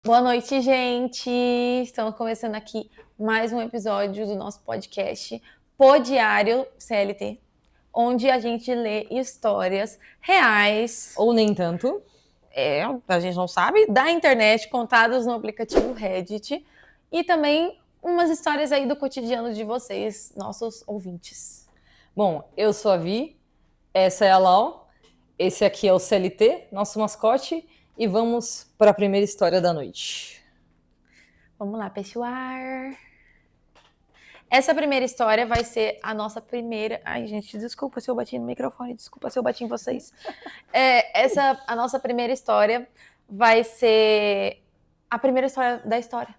Boa noite, gente! Estamos começando aqui mais um episódio do nosso podcast Podiário CLT, onde a gente lê histórias reais, ou nem tanto, a gente não sabe, da internet, contadas no aplicativo Reddit, e também umas histórias aí do cotidiano de vocês, nossos ouvintes. Bom, eu sou a Vi, essa é a Lau, esse aqui é o CLT, nosso mascote, e vamos para a primeira história da noite. Vamos lá, pessoal! Essa primeira história vai ser a nossa primeira... Ai, gente, desculpa se eu bati no microfone, desculpa se eu bati em vocês. A nossa primeira história vai ser a primeira história da história.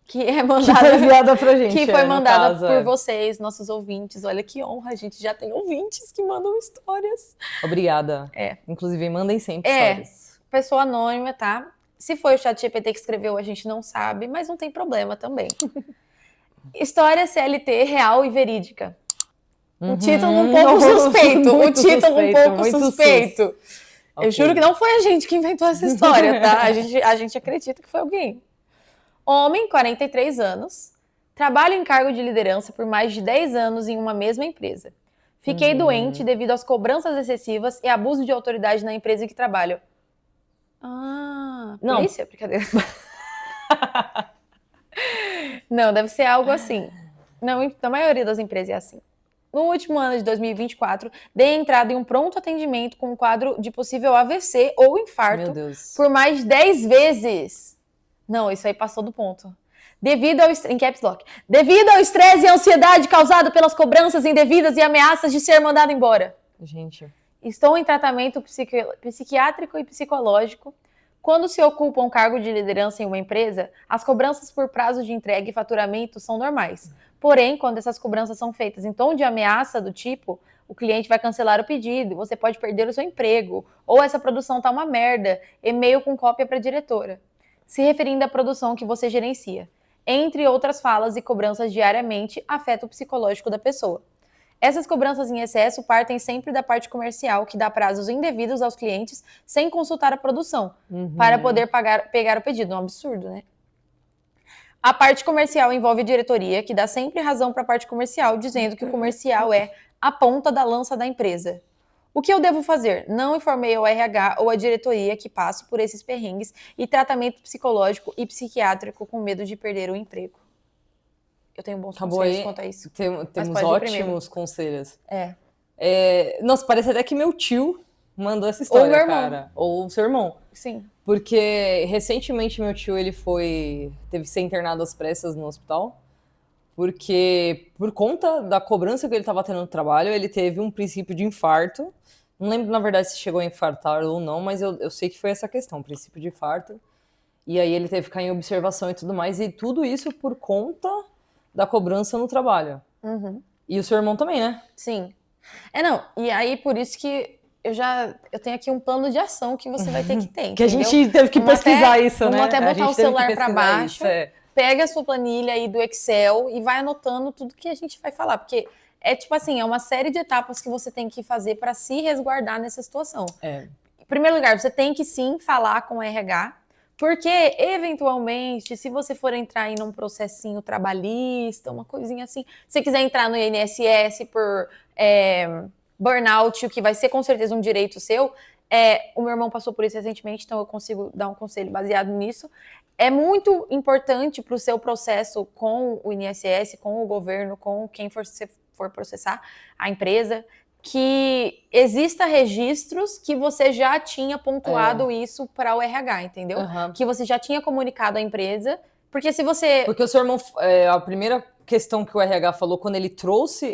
Que é mandada... Que foi enviada pra gente. Que foi mandada por vocês, nossos ouvintes. Olha que honra, a gente já tem ouvintes que mandam histórias. Obrigada. Inclusive, mandem sempre histórias. Pessoa anônima, tá? Se foi o ChatGPT que escreveu, a gente não sabe, mas não tem problema também. História CLT real e verídica. O título um pouco suspeito. Eu juro que não foi a gente que inventou essa história, tá? A gente acredita que foi alguém. Homem, 43 anos, trabalha em cargo de liderança por mais de 10 anos em uma mesma empresa. Fiquei doente devido às cobranças excessivas e abuso de autoridade na empresa em que trabalho. Polícia? Brincadeira. Não, deve ser algo assim. Não, na maioria das empresas é assim. No último ano de 2024, dei entrada em um pronto atendimento com um quadro de possível AVC ou infarto por mais de 10 vezes. Não, isso aí passou do ponto. Em caps lock. Devido ao estresse e ansiedade causado pelas cobranças indevidas e ameaças de ser mandado embora. Gente. Estou em tratamento psiquiátrico e psicológico. Quando se ocupa um cargo de liderança em uma empresa, as cobranças por prazo de entrega e faturamento são normais. Porém, quando essas cobranças são feitas em tom de ameaça do tipo, o cliente vai cancelar o pedido, você pode perder o seu emprego, ou essa produção tá uma merda, e-mail com cópia para a diretora, se referindo à produção que você gerencia. Entre outras falas e cobranças diariamente, afeta o psicológico da pessoa. Essas cobranças em excesso partem sempre da parte comercial, que dá prazos indevidos aos clientes sem consultar a produção, para poder pegar o pedido. Um absurdo, né? A parte comercial envolve a diretoria, que dá sempre razão para a parte comercial, dizendo que o comercial é a ponta da lança da empresa. O que eu devo fazer? Não informei ao RH ou à diretoria que passo por esses perrengues e tratamento psicológico e psiquiátrico com medo de perder o emprego. Eu tenho bons conselhos quanto a isso. Temos ótimos conselhos. Nossa, parece até que meu tio mandou essa história, ou meu irmão. Cara. Ou o seu irmão. Sim. Porque recentemente meu tio teve que ser internado às pressas no hospital. Porque por conta da cobrança que ele estava tendo no trabalho, ele teve um princípio de infarto. Não lembro, na verdade, se chegou a infartar ou não, mas eu sei que foi essa questão, princípio de infarto. E aí ele teve que ficar em observação e tudo mais. E tudo isso por conta da cobrança no trabalho. E o seu irmão também, né? Sim. E aí por isso que eu tenho aqui um plano de ação que você vai ter que ter, entendeu? Que a gente teve que pesquisar isso, né? Vamos até botar o celular para baixo, pega a sua planilha aí do Excel e vai anotando tudo que a gente vai falar, porque é tipo assim, é uma série de etapas que você tem que fazer para se resguardar nessa situação. Em primeiro lugar, você tem que sim falar com o RH, porque, eventualmente, se você for entrar aí num processinho trabalhista, uma coisinha assim, se você quiser entrar no INSS por burnout, o que vai ser com certeza um direito seu, o meu irmão passou por isso recentemente, então eu consigo dar um conselho baseado nisso. É muito importante para o seu processo com o INSS, com o governo, com quem for processar a empresa, que exista registros que você já tinha pontuado isso para o RH, entendeu? Que você já tinha comunicado à empresa, porque se você... Porque o seu irmão, a primeira questão que o RH falou, quando ele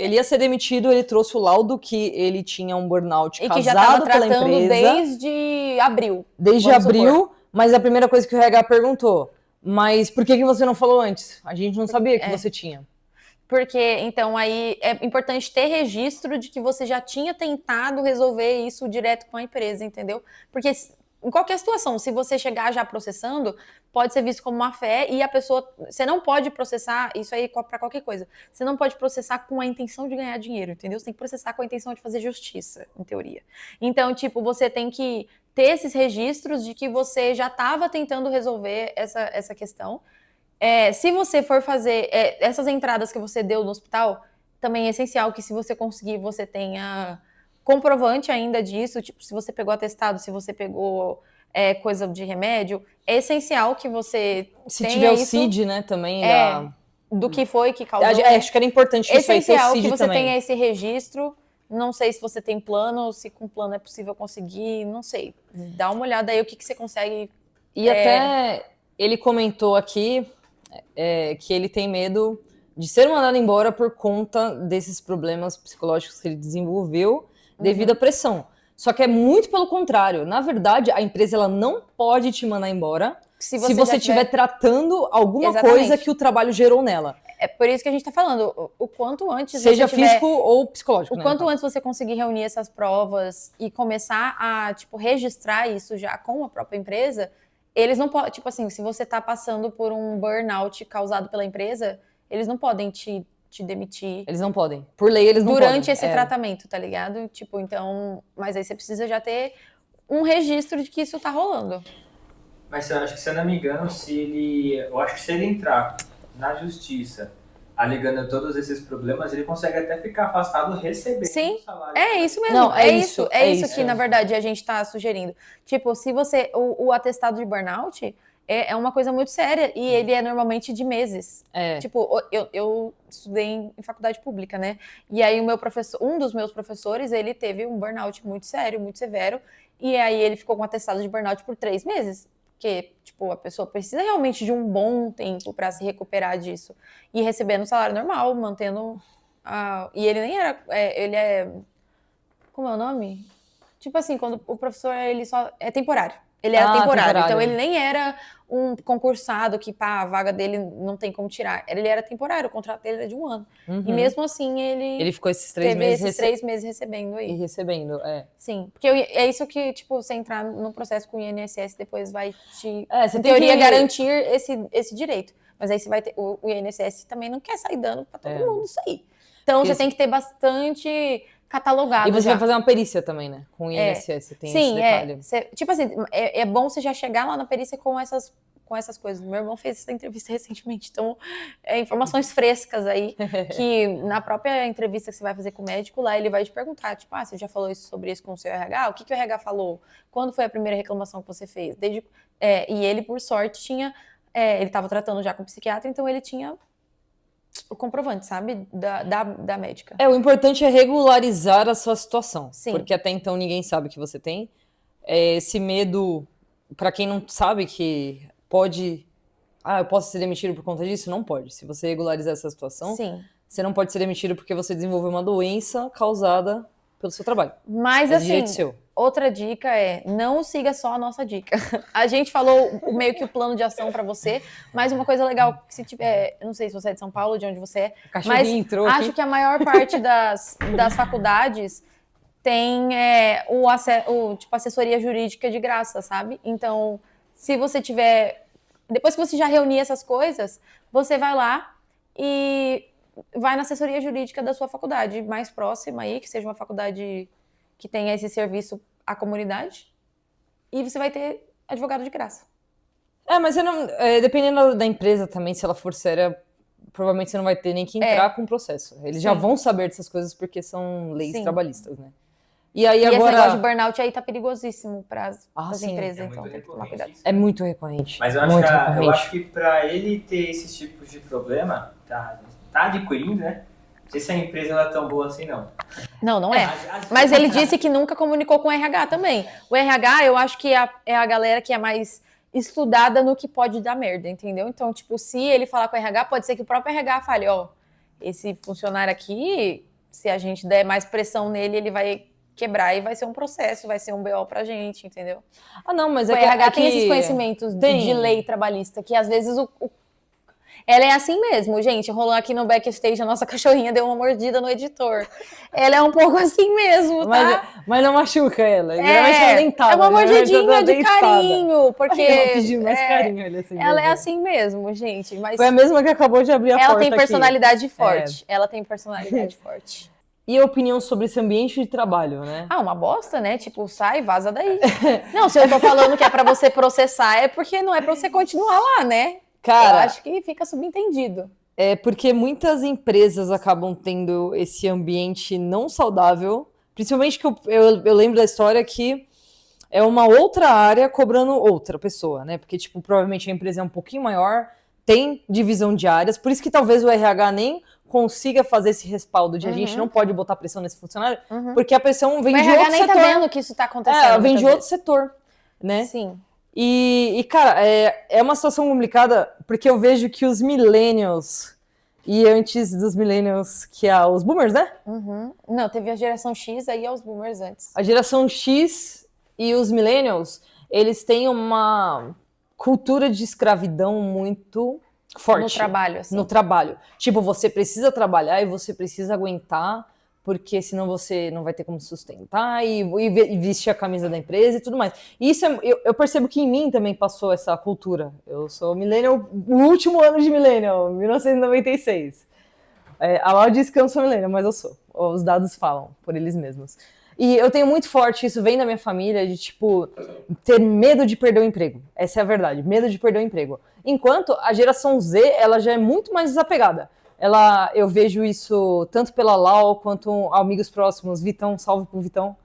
ia ser demitido, ele trouxe o laudo que ele tinha um burnout e causado que já estava pela tratando empresa. Desde abril. Desde abril, mas a primeira coisa que o RH perguntou, mas por que você não falou antes? A gente não sabia que você tinha. Porque, então, aí é importante ter registro de que você já tinha tentado resolver isso direto com a empresa, entendeu? Porque em qualquer situação, se você chegar já processando, pode ser visto como má fé e a pessoa, você não pode processar, isso aí para qualquer coisa, você não pode processar com a intenção de ganhar dinheiro, entendeu? Você tem que processar com a intenção de fazer justiça, em teoria. Então, tipo, você tem que ter esses registros de que você já estava tentando resolver essa questão. Se você for fazer essas entradas que você deu no hospital, também é essencial que se você conseguir, você tenha comprovante ainda disso, tipo, se você pegou atestado, se você pegou coisa de remédio, é essencial que você Se tenha tiver o isso, CID, né, também do que foi que causou. Acho que era importante isso aí, ter o Essencial CID que você também. tenha esse registro. Não sei se você tem plano, se com plano é possível conseguir, não sei. Dá uma olhada aí o que você consegue. E até ele comentou aqui que ele tem medo de ser mandado embora por conta desses problemas psicológicos que ele desenvolveu devido à pressão. Só que é muito pelo contrário. Na verdade, a empresa ela não pode te mandar embora se você estiver tratando alguma coisa que o trabalho gerou nela. É por isso que a gente está falando, o quanto antes seja físico ou psicológico. O quanto antes você conseguir reunir essas provas e começar a, tipo, registrar isso já com a própria empresa, eles não podem, tipo assim, se você está passando por um burnout causado pela empresa, eles não podem te demitir. Eles não podem. Por lei, eles não podem. Durante esse tratamento, tá ligado? Tipo, então... Mas aí você precisa já ter um registro de que isso tá rolando. Mas eu acho que, se eu não me engano, eu acho que se ele entrar na justiça alegando todos esses problemas, ele consegue até ficar afastado recebendo o salário. É isso mesmo. Não, é isso que, na verdade, a gente está sugerindo. Tipo, se você... O atestado de burnout é uma coisa muito séria e ele é normalmente de meses. Tipo, eu estudei em faculdade pública, né? E aí um dos meus professores, ele teve um burnout muito sério, muito severo, e aí ele ficou com atestado de burnout por 3 meses. Porque, tipo, a pessoa precisa realmente de um bom tempo para se recuperar disso. E recebendo salário normal, mantendo... E ele nem era... ele é... Como é o nome? Tipo assim, quando o professor, ele só... É temporário. Ele era temporário. Então, ele nem era um concursado que, a vaga dele não tem como tirar. Ele era temporário, o contrato dele era de 1 ano. E mesmo assim, ele ficou esses 3 meses... esses 3 meses recebendo aí. E recebendo, Sim, porque é isso que, tipo, você entrar no processo com o INSS depois vai te, você em teoria, garantir esse direito. Mas aí você vai ter... O INSS também não quer sair dando pra todo mundo isso aí. Então, você tem que ter bastante... catalogado. E você vai fazer uma perícia também, né? Com o INSS, tem esse detalhe. Tipo assim, é bom você já chegar lá na perícia com essas coisas. Meu irmão fez essa entrevista recentemente, então informações frescas aí, que na própria entrevista que você vai fazer com o médico lá, ele vai te perguntar, tipo, você já falou sobre isso com o seu RH? O que o RH falou? Quando foi a primeira reclamação que você fez? E ele, por sorte, tinha... ele estava tratando já com psiquiatra, então ele tinha... o comprovante, sabe? Da médica. O importante é regularizar a sua situação. Sim. Porque até então ninguém sabe que você tem. Esse medo, para quem não sabe que pode... eu posso ser demitido por conta disso? Não pode. Se você regularizar essa situação, você não pode ser demitido porque você desenvolveu uma doença causada pelo seu trabalho. Mas, assim, outra dica não siga só a nossa dica. A gente falou meio que o plano de ação para você, mas uma coisa legal, que se tiver... Eu não sei se você é de São Paulo, de onde você é, mas acho que a maior parte das faculdades tem tipo, assessoria jurídica de graça, sabe? Então, se você tiver... Depois que você já reunir essas coisas, você vai lá e vai na assessoria jurídica da sua faculdade mais próxima aí, que seja uma faculdade que tenha esse serviço à comunidade, e você vai ter advogado de graça. Mas dependendo da empresa também, se ela for séria, provavelmente você não vai ter nem que entrar com o processo. Eles já vão saber dessas coisas porque são leis trabalhistas, né? E aí agora... esse negócio de burnout aí tá perigosíssimo para as empresas, então tem que tomar cuidado. É muito recorrente. Mas eu acho que para ele ter esses tipos de problema, tá adquirindo, né? Não sei se a empresa ela é tão boa assim, não. Não é. Mas ele disse que nunca comunicou com o RH também. O RH, eu acho que é a galera que é mais estudada no que pode dar merda, entendeu? Então, tipo, se ele falar com o RH, pode ser que o próprio RH fale, esse funcionário aqui, se a gente der mais pressão nele, ele vai quebrar e vai ser um processo, vai ser um BO pra gente, entendeu? Não, mas o RH tem esses conhecimentos de lei trabalhista, que às vezes Ela é assim mesmo, gente. Rolou aqui no backstage, a nossa cachorrinha deu uma mordida no editor. Ela é um pouco assim mesmo, tá? Mas não machuca ela. Geralmente ela nem tá. É uma mordidinha de carinho, porque... Ela pediu mais carinho. Ela é assim mesmo, gente. Mas foi a mesma que acabou de abrir a porta. Ela tem personalidade aqui. forte. Ela tem personalidade forte. E a opinião sobre esse ambiente de trabalho, né? Uma bosta, né? Tipo, sai, vaza daí. Não, se eu tô falando que é pra você processar, é porque não é pra você continuar lá, né? Cara, eu acho que fica subentendido. É porque muitas empresas acabam tendo esse ambiente não saudável. Principalmente que eu lembro da história que é uma outra área cobrando outra pessoa, né? Porque, tipo, provavelmente a empresa é um pouquinho maior, tem divisão de áreas, por isso que talvez o RH nem consiga fazer esse respaldo de a gente não pode botar pressão nesse funcionário, porque a pressão vem de outro setor. O RH nem tá vendo que isso tá acontecendo. Vem de outro setor, né? Sim. E cara, é uma situação complicada, porque eu vejo que os millennials, e antes dos millennials, que é os boomers, né? Não, teve a geração X, aí é os boomers antes. A geração X e os millennials, eles têm uma cultura de escravidão muito forte. No trabalho, assim. No trabalho. Tipo, você precisa trabalhar e você precisa aguentar, porque senão você não vai ter como sustentar e vestir a camisa da empresa e tudo mais. E isso eu percebo que em mim também passou essa cultura. Eu sou millennial, o último ano de millennial, 1996. A Lau disse que eu não sou millennial, mas eu sou. Os dados falam por eles mesmos. E eu tenho muito forte, isso vem da minha família, de, tipo, ter medo de perder o emprego. Essa é a verdade, medo de perder o emprego. Enquanto a geração Z, ela já é muito mais desapegada. Eu vejo isso tanto pela Lau quanto amigos próximos, Vitão, salve pro Vitão,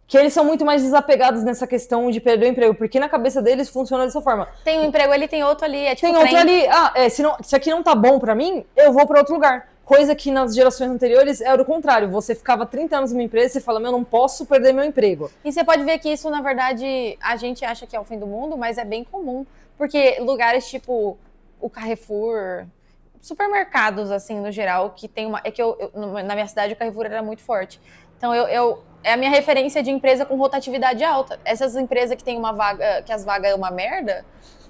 que eles são muito mais desapegados nessa questão de perder o emprego, porque na cabeça deles funciona dessa forma. Tem um emprego ali, tem outro ali, é tipo tem outro ali, se aqui não tá bom pra mim, eu vou pra outro lugar. Coisa que nas gerações anteriores era o contrário, você ficava 30 anos numa empresa e você fala, eu não posso perder meu emprego. E você pode ver que isso, na verdade, a gente acha que é o fim do mundo, mas é bem comum, porque lugares tipo o Carrefour, supermercados, assim, no geral, que tem uma... na minha cidade, o Carrefour era muito forte. Então, é a minha referência de empresa com rotatividade alta. Essas empresas que tem uma vaga, que as vagas é uma merda,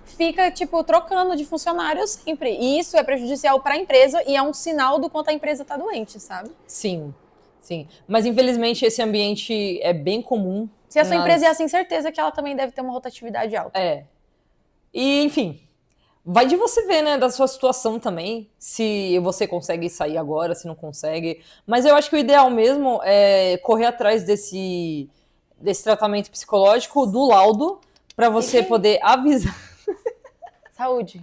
fica, tipo, trocando de funcionário sempre. E isso é prejudicial para a empresa e é um sinal do quanto a empresa tá doente, sabe? Sim. Mas, infelizmente, esse ambiente é bem comum. Se a sua empresa é assim, certeza que ela também deve ter uma rotatividade alta. E, enfim... Vai de você ver, né, da sua situação também, se você consegue sair agora, se não consegue. Mas eu acho que o ideal mesmo é correr atrás desse tratamento psicológico, do laudo, para você poder avisar... Saúde.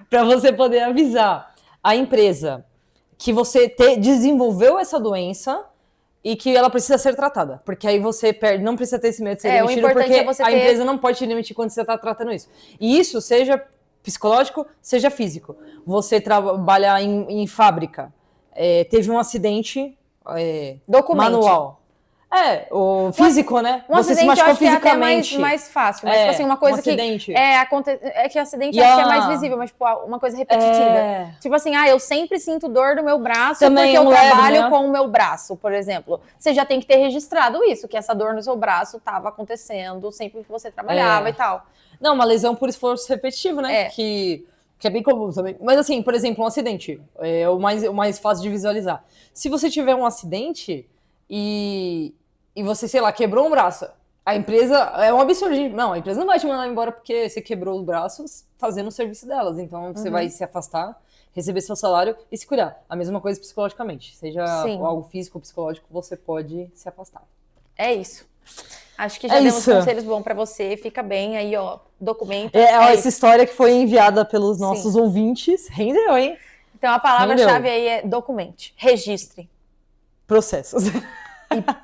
Para você poder avisar a empresa que você desenvolveu essa doença e que ela precisa ser tratada. Porque aí você não precisa ter esse medo de ser demitido, porque a empresa não pode te demitir quando você está tratando isso. E isso, seja psicológico, seja físico. Você trabalhar em fábrica, teve um acidente manual. O físico, né? Você se machucou fisicamente. É mais fácil. Mas, tipo assim, uma coisa que... que o acidente acho que é mais visível, mas, tipo, uma coisa repetitiva. Tipo assim, eu sempre sinto dor no meu braço também porque eu trabalho com o meu braço, por exemplo. Você já tem que ter registrado isso, que essa dor no seu braço estava acontecendo sempre que você trabalhava e tal. Não, uma lesão por esforço repetitivo, né? Que é bem comum também. Mas, assim, por exemplo, um acidente. É o mais fácil de visualizar. Se você tiver um acidente e você, sei lá, quebrou um braço, a empresa, é um absurdo, não, a empresa não vai te mandar embora porque você quebrou os braços fazendo o serviço delas, então você vai se afastar, receber seu salário e se cuidar. A mesma coisa psicologicamente, seja algo físico ou psicológico, você pode se afastar. É isso. Acho que já demos conselhos bons pra você, fica bem aí, documenta. Essa história que foi enviada pelos nossos ouvintes, rendeu, hein? Então a palavra-chave aí é documente, registre. Processos.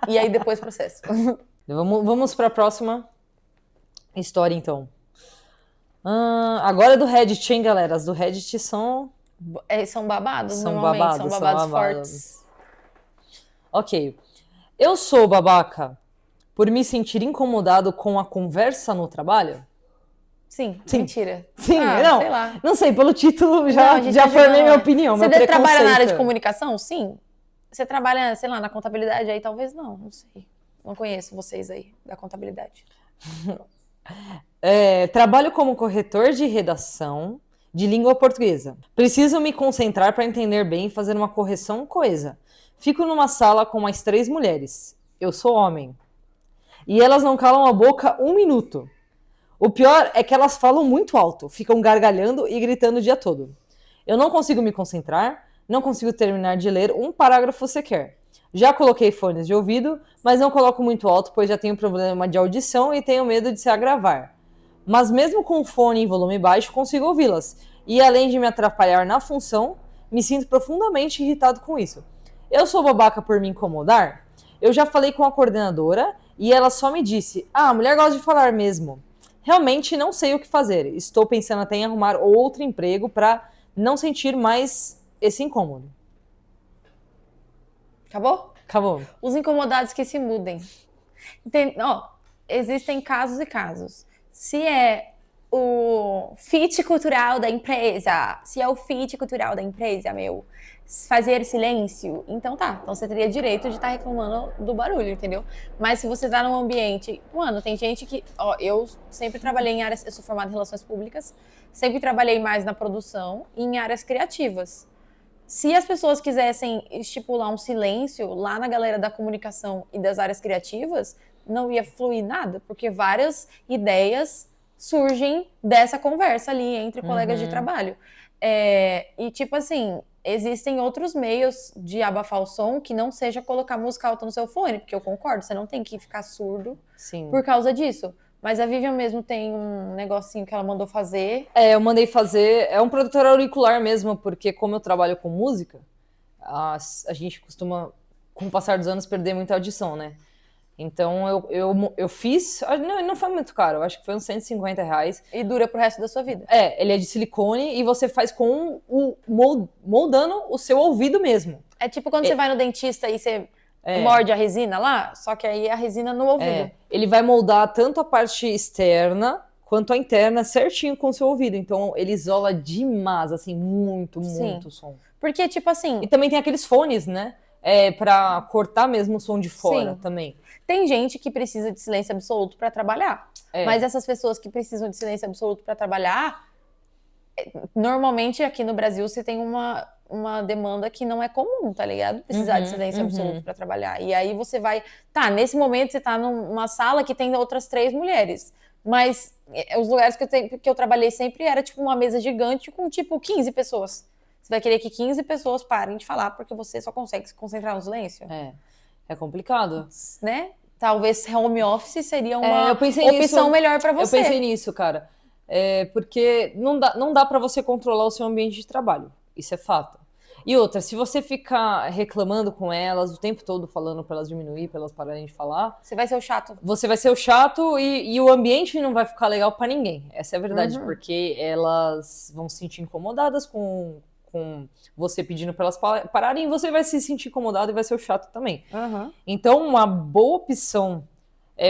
E aí depois processo. Vamos para a próxima história, então. Agora é do Reddit, hein, galera? As do Reddit são babados, são normalmente. Babados, são babados fortes. Ok. Eu sou babaca por me sentir incomodado com a conversa no trabalho? Sim. Mentira. Sim, não. Sei lá. Não sei, pelo título já formei minha opinião. Você trabalha na área de comunicação? Sim. Você trabalha, sei lá, na contabilidade aí? Talvez não sei. Não conheço vocês aí da contabilidade. Trabalho como corretor de redação de língua portuguesa. Preciso me concentrar para entender bem e fazer uma correção coesa. Fico numa sala com mais 3 mulheres. Eu sou homem. E elas não calam a boca 1 minuto. O pior é que elas falam muito alto, ficam gargalhando e gritando o dia todo. Eu não consigo me concentrar, não consigo terminar de ler um parágrafo sequer. Já coloquei fones de ouvido, mas não coloco muito alto, pois já tenho problema de audição e tenho medo de se agravar. Mas mesmo com o fone em volume baixo, consigo ouvi-las. E além de me atrapalhar na função, me sinto profundamente irritado com isso. Eu sou babaca por me incomodar? Eu já falei com a coordenadora e ela só me disse: a mulher gosta de falar mesmo. Realmente não sei o que fazer. Estou pensando até em arrumar outro emprego para não sentir mais esse incômodo. Acabou? Acabou. Os incomodados que se mudem. Existem casos e casos. Se é o fit cultural da empresa, fazer silêncio, então tá. Então você teria direito de estar reclamando do barulho, entendeu? Mas se você tá num ambiente... Mano, tem gente que... eu sempre trabalhei em áreas... Eu sou formada em relações públicas. Sempre trabalhei mais na produção e em áreas criativas. Se as pessoas quisessem estipular um silêncio lá na galera da comunicação e das áreas criativas, não ia fluir nada, porque várias ideias surgem dessa conversa ali entre colegas de trabalho. E tipo assim, existem outros meios de abafar o som que não seja colocar música alta no seu fone, porque eu concordo, você não tem que ficar surdo por causa disso. Mas a Vivian mesmo tem um negocinho que ela mandou fazer. Eu mandei fazer. É um protetor auricular mesmo, porque como eu trabalho com música, a gente costuma, com o passar dos anos, perder muita audição, né? Então eu fiz... Não foi muito caro, eu acho que foi uns R$150. E dura pro resto da sua vida. Ele é de silicone e você faz com moldando o seu ouvido mesmo. É tipo quando você vai no dentista e você... morde a resina lá, só que aí a resina no ouvido. Ele vai moldar tanto a parte externa quanto a interna certinho com o seu ouvido. Então ele isola demais, assim, muito som. Porque, tipo assim... E também tem aqueles fones, né? Pra cortar mesmo o som de fora também. Tem gente que precisa de silêncio absoluto pra trabalhar. Mas essas pessoas que precisam de silêncio absoluto pra trabalhar, normalmente aqui no Brasil você tem uma demanda que não é comum, tá ligado? Precisar de silêncio absoluto pra trabalhar. E aí você vai... Tá, nesse momento você tá numa sala que tem outras 3 mulheres. Mas os lugares que eu trabalhei sempre era tipo uma mesa gigante com tipo 15 pessoas. Você vai querer que 15 pessoas parem de falar porque você só consegue se concentrar no silêncio? É complicado. Né? Talvez home office seria uma opção nisso, melhor pra você. Eu pensei nisso, cara. Porque não dá pra você controlar o seu ambiente de trabalho. Isso é fato. E outra, se você ficar reclamando com elas o tempo todo, falando pra elas diminuir, pra elas pararem de falar... Você vai ser o chato. Você vai ser o chato e o ambiente não vai ficar legal pra ninguém. Essa é a verdade, porque elas vão se sentir incomodadas com você pedindo pra elas pararem e você vai se sentir incomodado e vai ser o chato também. Então, uma boa opção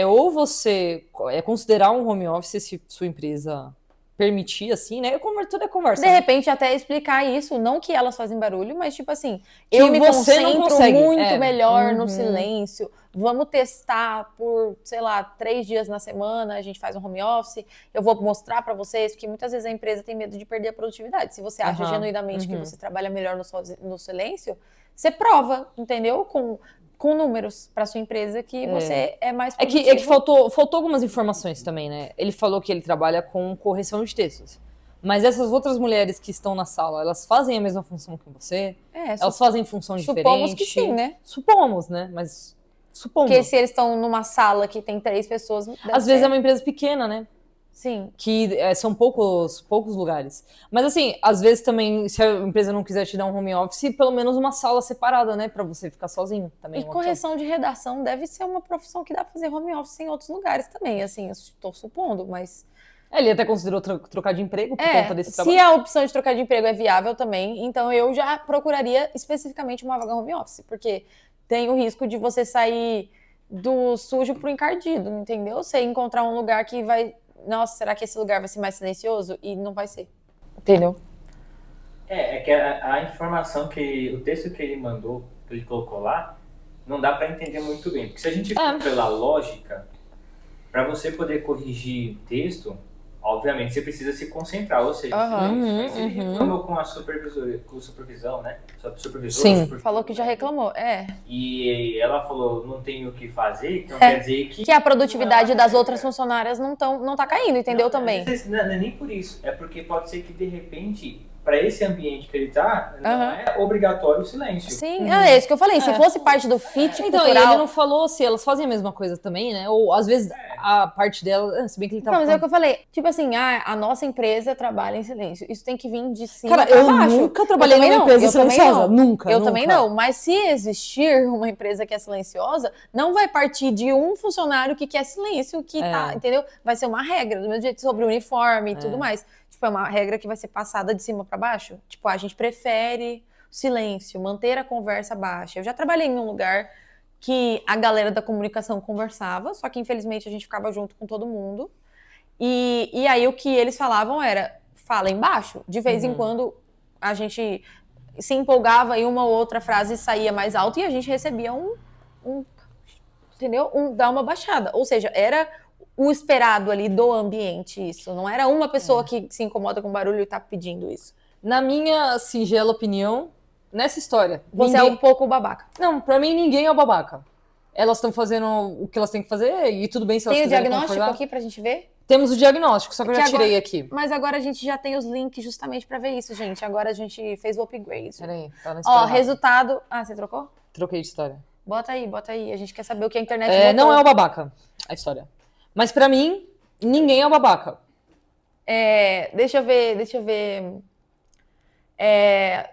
ou você considerar um home office se sua empresa permitir, assim, né? Tudo é conversa. De repente, até explicar isso, não que elas fazem barulho, mas tipo assim, eu me você não concentro consegue. muito melhor no silêncio. Vamos testar por, sei lá, 3 dias na semana, a gente faz um home office, eu vou mostrar pra vocês, porque muitas vezes a empresa tem medo de perder a produtividade. Se você acha genuinamente que você trabalha melhor no silêncio, você prova, entendeu? Com números para sua empresa que você é mais produtivo. É que faltou algumas informações também, né? Ele falou que ele trabalha com correção de textos. Mas essas outras mulheres que estão na sala, elas fazem a mesma função que você? Elas fazem função diferente? Supomos que sim, né? Supomos, né? Mas supomos. Porque se eles estão numa sala que tem 3 pessoas... Às vezes é uma empresa pequena, né? Sim. Que são poucos lugares. Mas assim, às vezes também, se a empresa não quiser te dar um home office, pelo menos uma sala separada, né? Pra você ficar sozinho também. E correção de redação deve ser uma profissão que dá pra fazer home office em outros lugares também, assim, eu estou supondo, mas... Ele até considerou trocar de emprego por conta desse trabalho. Se a opção de trocar de emprego é viável também, então eu já procuraria especificamente uma vaga home office, porque tem o risco de você sair do sujo pro encardido, entendeu? Você encontrar um lugar que vai... Nossa, será que esse lugar vai ser mais silencioso? E não vai ser. Entendeu? É que a informação o texto que ele mandou, que ele colocou lá, não dá para entender muito bem. Porque se a gente for pela lógica, para você poder corrigir texto, obviamente você precisa se concentrar, ou seja, mas se ele reclamou com a supervisora, com a supervisão, né? Sim. Falou que já reclamou, E ela falou, não tem o que fazer, então quer dizer que... Que a produtividade das outras funcionárias não tá caindo, entendeu? Também. Não é nem por isso, é porque pode ser que, de repente, para esse ambiente que ele tá, não é obrigatório o silêncio. Sim, é isso que eu falei. Se fosse parte do fit então, cultural... ele não falou se elas fazem a mesma coisa também, né? Ou, às vezes, a parte dela... Se bem que ele tava Não, mas é o que eu falei. Tipo assim, a nossa empresa trabalha em silêncio. Isso tem que vir de cima Cara, pra eu baixo. nunca trabalhei numa empresa silenciosa. Nunca, Eu nunca. também não. Mas se existir uma empresa que é silenciosa, não vai partir de um funcionário que quer silêncio, que tá, entendeu? Vai ser uma regra, do mesmo jeito sobre o uniforme e tudo mais. Tipo, é uma regra que vai ser passada de cima pra baixo. Tipo, a gente prefere silêncio, manter a conversa baixa. Eu já trabalhei em um lugar que a galera da comunicação conversava, só que infelizmente a gente ficava junto com todo mundo. E aí o que eles falavam era, falem baixo. De vez em quando a gente se empolgava e uma ou outra frase saía mais alto e a gente recebia entendeu? Dar uma baixada. Ou seja, era o esperado ali do ambiente isso. Não era uma pessoa que se incomoda com barulho e tá pedindo isso. Na minha singela opinião, nessa história... Você é um pouco babaca. Não, pra mim ninguém é o babaca. Elas estão fazendo o que elas têm que fazer e tudo bem se elas quiserem concordar. Tem o diagnóstico aqui pra gente ver? Temos o diagnóstico, só que eu já tirei aqui. Mas agora a gente já tem os links justamente pra ver isso, gente. Agora a gente fez o upgrade. Peraí, tá na história. Ó, resultado... Ah, você trocou? Troquei de história. Bota aí. A gente quer saber o que a internet botou. Não é o babaca, a história. Mas pra mim, ninguém é o babaca. Deixa eu ver.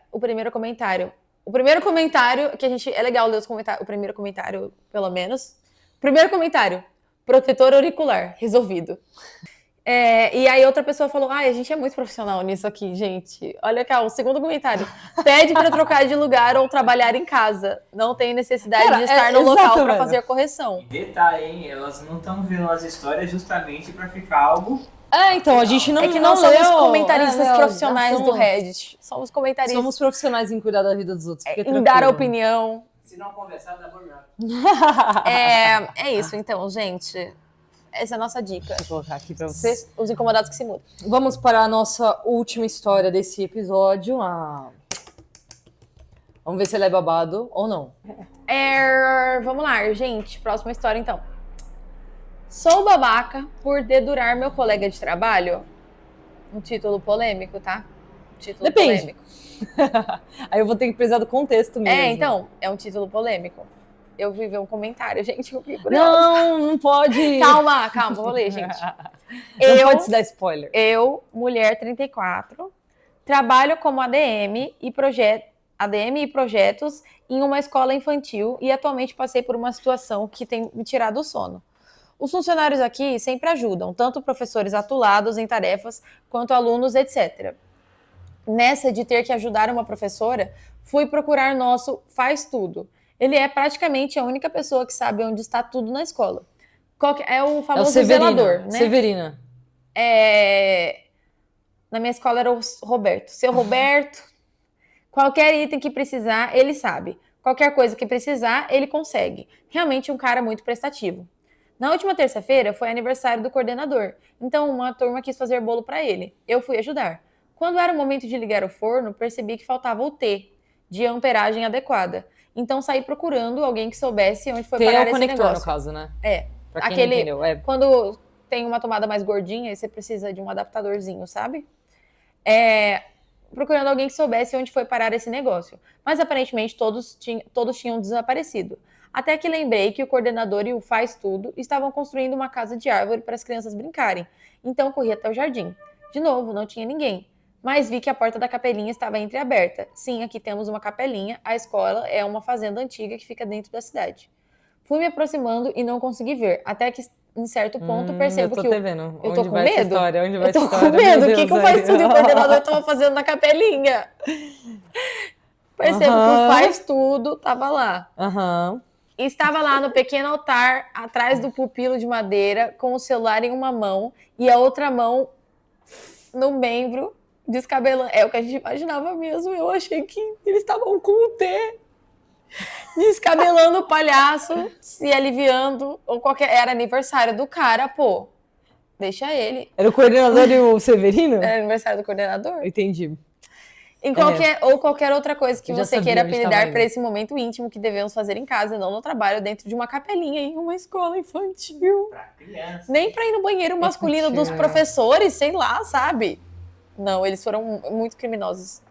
O primeiro comentário. O primeiro comentário, que a gente... É legal ler os comentários. O primeiro comentário, pelo menos. Primeiro comentário. Protetor auricular. Resolvido. E aí outra pessoa falou, a gente é muito profissional nisso aqui, gente. Olha cá, o segundo comentário. Pede para trocar de lugar ou trabalhar em casa. Não tem necessidade de estar no local para fazer a correção. E detalhe, hein? Elas não estão vendo as histórias justamente para ficar algo... então, a gente não... É que nós somos comentaristas profissionais do Reddit. Somos comentaristas. Somos profissionais em cuidar da vida dos outros. Em dar a opinião. Se não conversar, dá burnout. É isso, então, gente. Essa é a nossa dica. Vou colocar aqui pra você. Os incomodados que se mudam. Vamos para a nossa última história desse episódio. Vamos ver se ela é babado ou não. Vamos lá, gente. Próxima história, então. Sou babaca por dedurar meu colega de trabalho. Um título polêmico, tá? Depende. Polêmico. Aí eu vou ter que precisar do contexto mesmo. Então, é um título polêmico. Eu vi ver um comentário, gente. Não pode. Calma, vou ler, gente. Não pode se dar spoiler. Eu, mulher 34, trabalho como ADM e projetos em uma escola infantil e atualmente passei por uma situação que tem me tirado o sono. Os funcionários aqui sempre ajudam, tanto professores atolados em tarefas, quanto alunos, etc. Nessa de ter que ajudar uma professora, fui procurar nosso Faz Tudo. Ele é praticamente a única pessoa que sabe onde está tudo na escola. É o famoso zelador, né? Severina. Na minha escola era o Roberto. Seu Roberto, qualquer item que precisar, ele sabe. Qualquer coisa que precisar, ele consegue. Realmente um cara muito prestativo. Na última terça-feira foi aniversário do coordenador, então uma turma quis fazer bolo para ele. Eu fui ajudar. Quando era o momento de ligar o forno, percebi que faltava o T, de amperagem adequada. Então saí procurando alguém que soubesse onde foi parar esse negócio. T é o conector, no caso, né? Pra quem não entendeu. Quando tem uma tomada mais gordinha, você precisa de um adaptadorzinho, sabe? Procurando alguém que soubesse onde foi parar esse negócio. Mas aparentemente todos tinham desaparecido. Até que lembrei que o coordenador e o Faz Tudo estavam construindo uma casa de árvore para as crianças brincarem. Então corri até o jardim. De novo, não tinha ninguém. Mas vi que a porta da capelinha estava entreaberta. Sim, aqui temos uma capelinha. A escola é uma fazenda antiga que fica dentro da cidade. Fui me aproximando e não consegui ver. Até que, em certo ponto, percebo que... Eu tô com medo? Eu tô com medo. O que o Faz Tudo e o coordenador estavam fazendo na capelinha? Percebo que o Faz Tudo estava lá. Estava lá no pequeno altar, atrás do pupilo de madeira, com o celular em uma mão e a outra mão no membro, descabelando. É o que a gente imaginava mesmo. Eu achei que eles estavam com o T. Descabelando o palhaço, se aliviando. Ou era aniversário do cara, pô. Deixa ele. Era o coordenador e o Severino? Era aniversário do coordenador. Entendi. Ou qualquer outra coisa que você queira apelidar para indo. esse momento íntimo que devemos fazer em casa, não no trabalho, dentro de uma capelinha em uma escola infantil. Pra criança. Nem para ir no banheiro masculino dos professores, sei lá, sabe? Não, eles foram muito criminosos.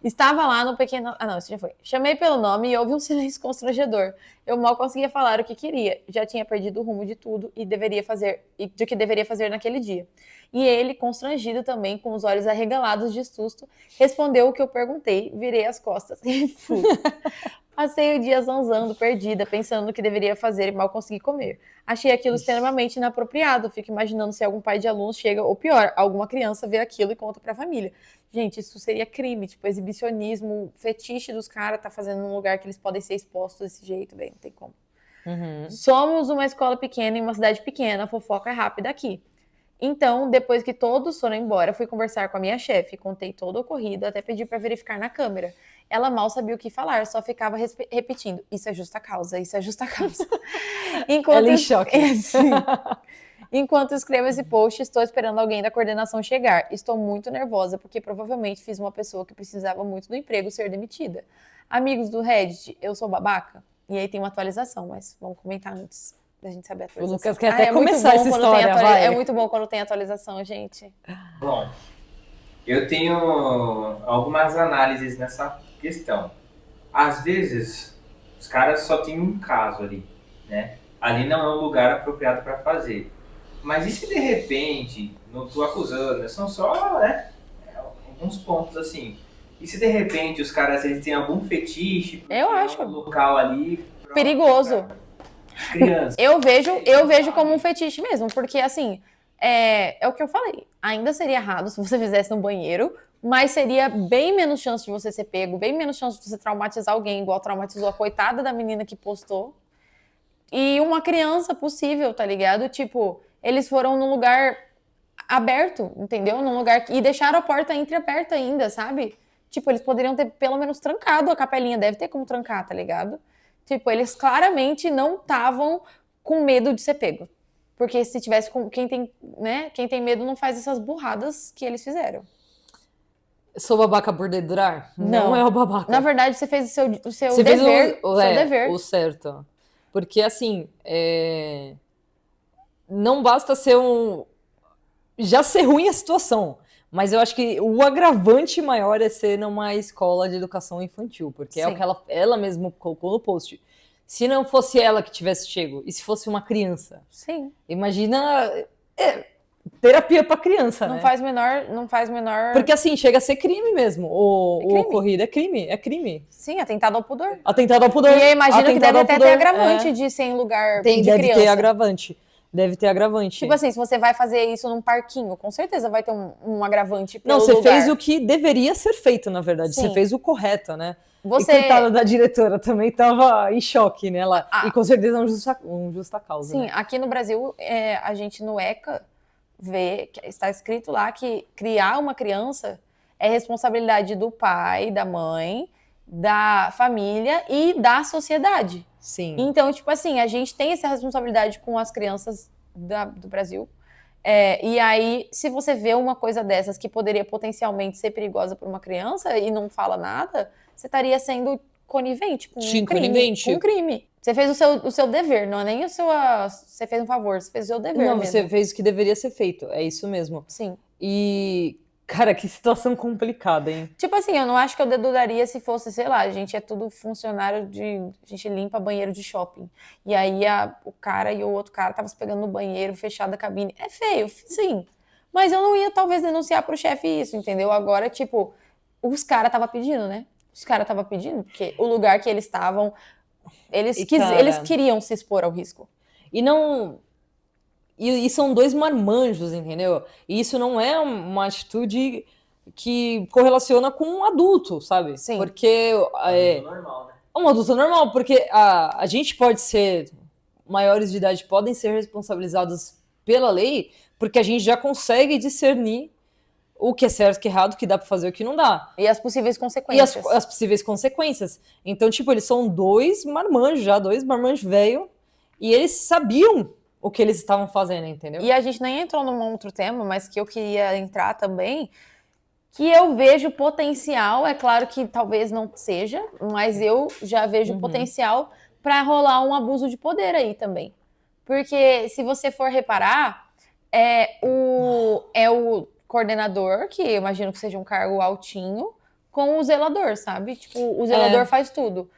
Estava lá no pequeno... Ah, não, isso já foi. Chamei pelo nome e houve um silêncio constrangedor. Eu mal conseguia falar o que queria. Já tinha perdido o rumo de tudo e do que deveria fazer naquele dia. E ele, constrangido também, com os olhos arregalados de susto, respondeu o que eu perguntei, virei as costas e fui. Passei o dia zanzando, perdida, pensando no que deveria fazer e mal consegui comer. Achei aquilo extremamente inapropriado. Fico imaginando se algum pai de alunos chega, ou pior, alguma criança vê aquilo e conta pra família. Gente, isso seria crime, tipo, exibicionismo, fetiche dos caras tá fazendo num lugar que eles podem ser expostos desse jeito, bem, não tem como. Somos uma escola pequena em uma cidade pequena, a fofoca é rápida aqui. Então, depois que todos foram embora, fui conversar com a minha chefe, contei todo o ocorrido, até pedi para verificar na câmera. Ela mal sabia o que falar, só ficava repetindo, isso é justa causa, isso é justa causa. Ela em choque. Enquanto escrevo esse post, estou esperando alguém da coordenação chegar. Estou muito nervosa, porque provavelmente fiz uma pessoa que precisava muito do emprego ser demitida. Amigos do Reddit, eu sou babaca? E aí tem uma atualização, mas vamos comentar antes da gente saber a atualização. O Lucas quer até começar essa história, vai. É muito bom quando tem atualização, gente. Bom, eu tenho algumas análises nessa questão. Às vezes, os caras só têm um caso ali, né? Ali não é um lugar apropriado para fazer. Mas e se de repente, não tô acusando, são só, né, alguns pontos assim. E se de repente os caras eles têm algum fetiche, eu acho um local ali perigoso. Criança. Eu vejo como um fetiche mesmo, porque assim, é o que eu falei. Ainda seria errado se você fizesse no banheiro, mas seria bem menos chance de você ser pego, bem menos chance de você traumatizar alguém, igual traumatizou a coitada da menina que postou. E uma criança possível, tá ligado? Tipo, eles foram num lugar aberto, entendeu? Num lugar e deixaram a porta entreaberta ainda, sabe? Tipo, eles poderiam ter pelo menos trancado a capelinha, deve ter como trancar, tá ligado? Tipo, eles claramente não estavam com medo de ser pego. Porque se tivesse com quem tem medo não faz essas burradas que eles fizeram. Sou babaca por dedurar? Não é o babaca. Na verdade, você fez o seu você dever. Fez o dever. O certo. Porque, assim, não basta ser já ser ruim a situação, mas eu acho que o agravante maior é ser numa escola de educação infantil, porque é o que ela mesma colocou no post. Se não fosse ela que tivesse chego, e se fosse uma criança? Sim. Imagina... terapia pra criança, não né? Não faz menor... Porque assim, chega a ser crime mesmo. O ocorrido é crime. Sim, atentado ao pudor. Atentado ao pudor. E eu imagino que deve até ter agravante de ser em lugar de criança. Deve ter agravante. Tipo assim, se você vai fazer isso num parquinho, com certeza vai ter um agravante pelo Não, você lugar. fez o que deveria ser feito, na verdade. Sim. Você fez o correto, né? Você... E coitada da diretora, também tava em choque, né? E com certeza um justa causa. Sim, né? Aqui no Brasil, a gente no ECA vê, que está escrito lá que criar uma criança é responsabilidade do pai, da mãe, da família e da sociedade. Sim. Então, tipo assim, a gente tem essa responsabilidade com as crianças do Brasil. E aí, se você vê uma coisa dessas que poderia potencialmente ser perigosa para uma criança e não fala nada, você estaria sendo conivente com um crime. Você fez o seu dever, não é nem você fez um favor, você fez o seu dever Não, mesmo. você fez o que deveria ser feito, é isso mesmo. Sim. E, cara, que situação complicada, hein? Tipo assim, eu não acho que eu deduraria se fosse, sei lá, a gente é tudo funcionário a gente limpa banheiro de shopping. E aí o cara e o outro cara estavam se pegando no banheiro, fechado a cabine. É feio, sim. Mas eu não ia, talvez, denunciar pro chefe isso, entendeu? Agora, tipo, os caras estavam pedindo, né? Os caras estavam pedindo, porque o lugar que eles estavam, eles queriam se expor ao risco. E são dois marmanjos, entendeu? E isso não é uma atitude que correlaciona com um adulto, sabe? Sim. Porque é normal, né? Um adulto normal, porque a gente pode ser, maiores de idade podem ser responsabilizados pela lei, porque a gente já consegue discernir o que é certo, o que é errado, o que dá pra fazer, o que não dá. E as possíveis consequências. E as possíveis consequências. Então, tipo, eles são dois marmanjos velho, e eles sabiam o que eles estavam fazendo, entendeu? E a gente nem entrou num outro tema, mas que eu queria entrar também, que eu vejo potencial, é claro que talvez não seja, mas eu já vejo potencial para rolar um abuso de poder aí também. Porque se você for reparar, é o coordenador, que eu imagino que seja um cargo altinho, com o zelador, sabe? Tipo, o zelador faz tudo.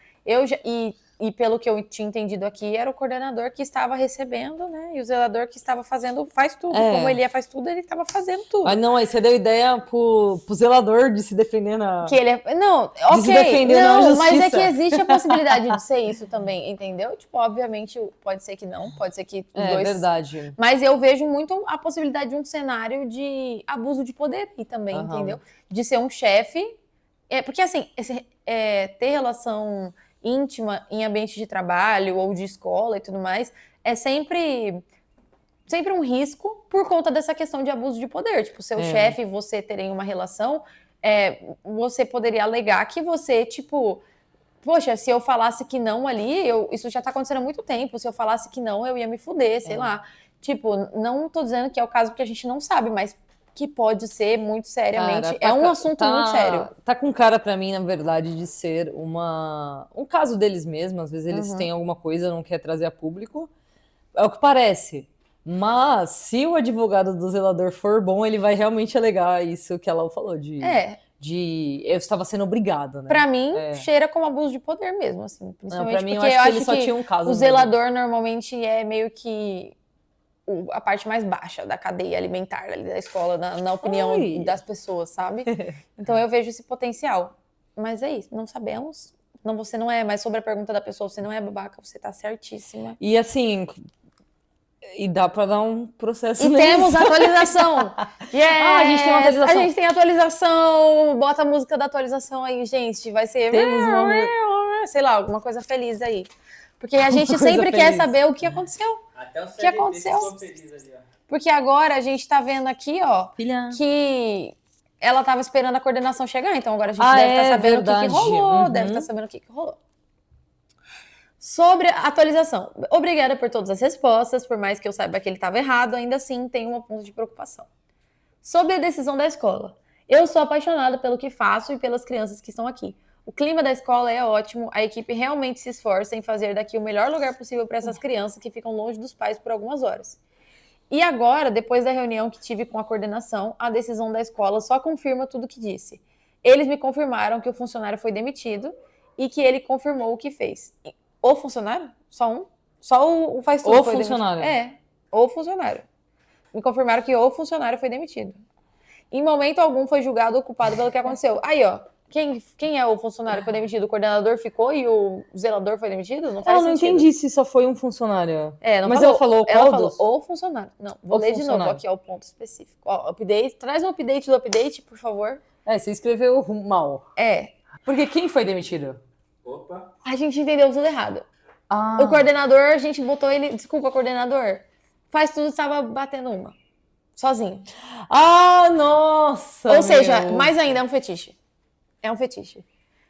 E pelo que eu tinha entendido aqui, era o coordenador que estava recebendo, né? E o zelador que estava fazendo faz tudo. Como ele faz tudo, ele estava fazendo tudo. Ah, não, aí você deu ideia pro zelador de se defender na... Que ele não, ok, se defender na não, justiça. mas é que existe a possibilidade de ser isso também, entendeu? Tipo, obviamente, pode ser que não, pode ser que os dois... É verdade. Mas eu vejo muito a possibilidade de um cenário de abuso de poder aí também, entendeu? De ser um chefe... porque, assim, ter relação íntima em ambiente de trabalho ou de escola e tudo mais é sempre um risco por conta dessa questão de abuso de poder. Tipo, seu chefe e você terem uma relação, você poderia alegar que você, tipo... Poxa, se eu falasse que não ali, isso já tá acontecendo há muito tempo. Se eu falasse que não, eu ia me fuder, sei lá. Tipo, não tô dizendo que é o caso porque a gente não sabe, mas que pode ser muito seriamente. Cara, um assunto muito sério. Tá com cara pra mim, na verdade, de ser um caso deles mesmos. Às vezes eles têm alguma coisa, não quer trazer a público. É o que parece. Mas se o advogado do zelador for bom, ele vai realmente alegar isso que ela falou de eu estava sendo obrigada, né? Pra mim, cheira como abuso de poder mesmo, assim. Principalmente não, pra mim, porque eu acho que ele só tinha um caso. O zelador normalmente é meio que a parte mais baixa da cadeia alimentar ali da escola, na opinião das pessoas, sabe? Então eu vejo esse potencial. Mas é isso, não sabemos. Não, você não é, mas sobre a pergunta da pessoa, você não é babaca, você tá certíssima. E assim, dá pra dar um processo. E temos atualização! A gente tem uma atualização. A gente tem atualização! Bota a música da atualização aí, gente. Vai ser... sei lá, alguma coisa feliz aí. Porque a gente sempre quer saber o que aconteceu. Até o que aconteceu? Feliz ali, ó. Porque agora a gente tá vendo aqui, ó, Filha. que ela tava esperando a coordenação chegar, então agora a gente deve estar sabendo o que rolou, deve estar sabendo o que rolou. Sobre a atualização. Obrigada por todas as respostas, por mais que eu saiba que ele estava errado, ainda assim tem um ponto de preocupação. Sobre a decisão da escola. Eu sou apaixonada pelo que faço e pelas crianças que estão aqui. O clima da escola é ótimo, a equipe realmente se esforça em fazer daqui o melhor lugar possível para essas crianças que ficam longe dos pais por algumas horas. E agora, depois da reunião que tive com a coordenação, a decisão da escola só confirma tudo o que disse. Eles me confirmaram que o funcionário foi demitido e que ele confirmou o que fez. O funcionário? Só um? Só o faz tudo. O funcionário. O funcionário. Me confirmaram que o funcionário foi demitido. Em momento algum foi julgado ou culpado pelo que aconteceu. Aí, ó. Quem é o funcionário que foi demitido? O coordenador ficou e o zelador foi demitido? Não faz sentido. Eu não entendi se só foi um funcionário. Não Mas falou, ela falou o funcionário. Não, vou ler de novo aqui, ó, o ponto específico. Ó, update. Traz um update do update, por favor. Você escreveu mal. Porque quem foi demitido? Opa. A gente entendeu tudo errado. O coordenador, a gente botou ele... Desculpa, coordenador. Faz tudo, estava batendo uma. Sozinho. Nossa! Ou seja, mais ainda, é um fetiche. É um fetiche.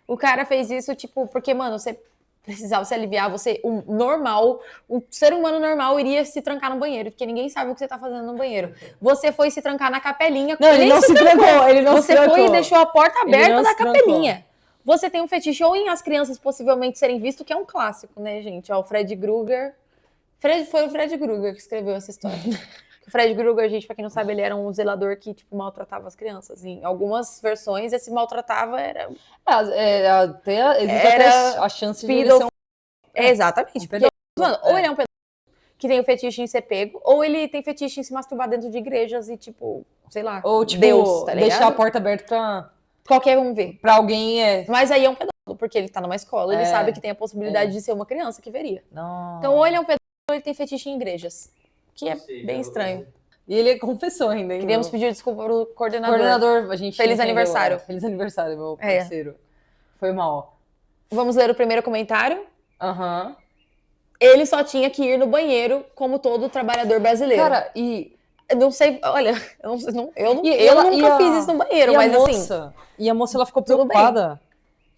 O cara fez isso, tipo, porque, mano, você precisava se aliviar, o ser humano normal iria se trancar no banheiro, porque ninguém sabe o que você tá fazendo no banheiro. Você foi se trancar na capelinha. Não, ele não se trancou, ele não se trancou. Você foi e deixou a porta aberta da capelinha. Você tem um fetiche ou em as crianças possivelmente serem vistas, que é um clássico, né, gente? Ó, o Fred Krueger. Foi o Fred Krueger que escreveu essa história. O Fred Krueger, gente, pra quem não sabe, ele era um zelador que, tipo, maltratava as crianças. Em algumas versões, esse maltratava era... Existe até a chance de ele ser um... Exatamente. Porque, mano, ou ele é um pedófilo que tem o fetiche em ser pego, ou ele tem fetiche em se masturbar dentro de igrejas e, tipo, sei lá, ou, tipo, Deus, tá ligado? Deixar a porta aberta pra... Qualquer um ver. Pra alguém Mas aí é um pedófilo, porque ele tá numa escola, ele sabe que tem a possibilidade de ser uma criança que veria. Não. Então, ou ele é um pedófilo, ou ele tem fetiche em igrejas. Que é bem estranho. E ele confessou ainda, hein? Queríamos pedir desculpa pro coordenador. A gente Feliz aniversário. Feliz aniversário, meu parceiro. Foi mal. Vamos ler o primeiro comentário? Ele só tinha que ir no banheiro, como todo trabalhar brasileiro. Cara, eu não sei, olha, eu nunca fiz isso no banheiro, mas assim... E a moça, ela ficou preocupada.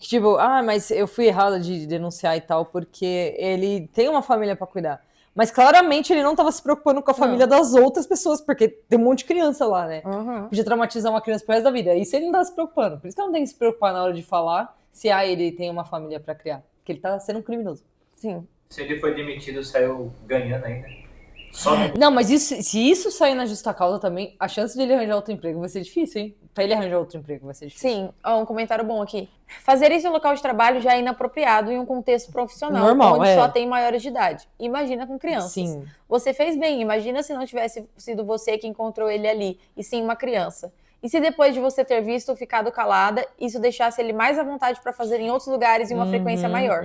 Tipo, mas eu fui errada de denunciar e tal, porque ele tem uma família pra cuidar. Mas claramente ele não tava se preocupando com a família das outras pessoas, porque tem um monte de criança lá, né? Podia traumatizar uma criança pro resto da vida. Isso ele não tava se preocupando. Por isso que não tem que se preocupar na hora de falar se ele tem uma família pra criar. Porque ele tá sendo um criminoso. Sim. Se ele foi demitido, saiu ganhando ainda. Só Não, mas se isso sair na justa causa também, a chance de ele arranjar outro emprego vai ser difícil, hein? Pra ele arranjar outro emprego vai ser difícil. Sim, ó, um comentário bom aqui. Fazer isso em local de trabalho já é inapropriado em um contexto profissional, Normal, onde é. só tem maiores de idade. Imagina com crianças. Sim. Você fez bem, imagina se não tivesse sido você que encontrou ele ali, e sim uma criança. E se depois de você ter visto ou ficado calada, isso deixasse ele mais à vontade para fazer em outros lugares em uma frequência maior?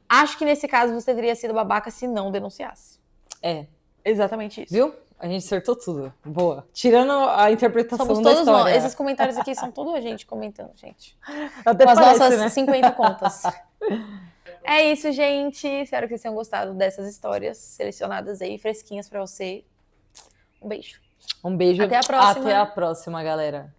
Acho que nesse caso você teria sido babaca se não denunciasse. É. Exatamente isso. Viu? A gente acertou tudo. Boa. Tirando a interpretação Somos da todos história. nós. Esses comentários aqui são toda a gente comentando, gente. Até Com as parece, nossas né? 50 contas. É isso, gente. Espero que vocês tenham gostado dessas histórias selecionadas aí, fresquinhas pra você. Um beijo. Um beijo. Até a próxima. Até a próxima, galera.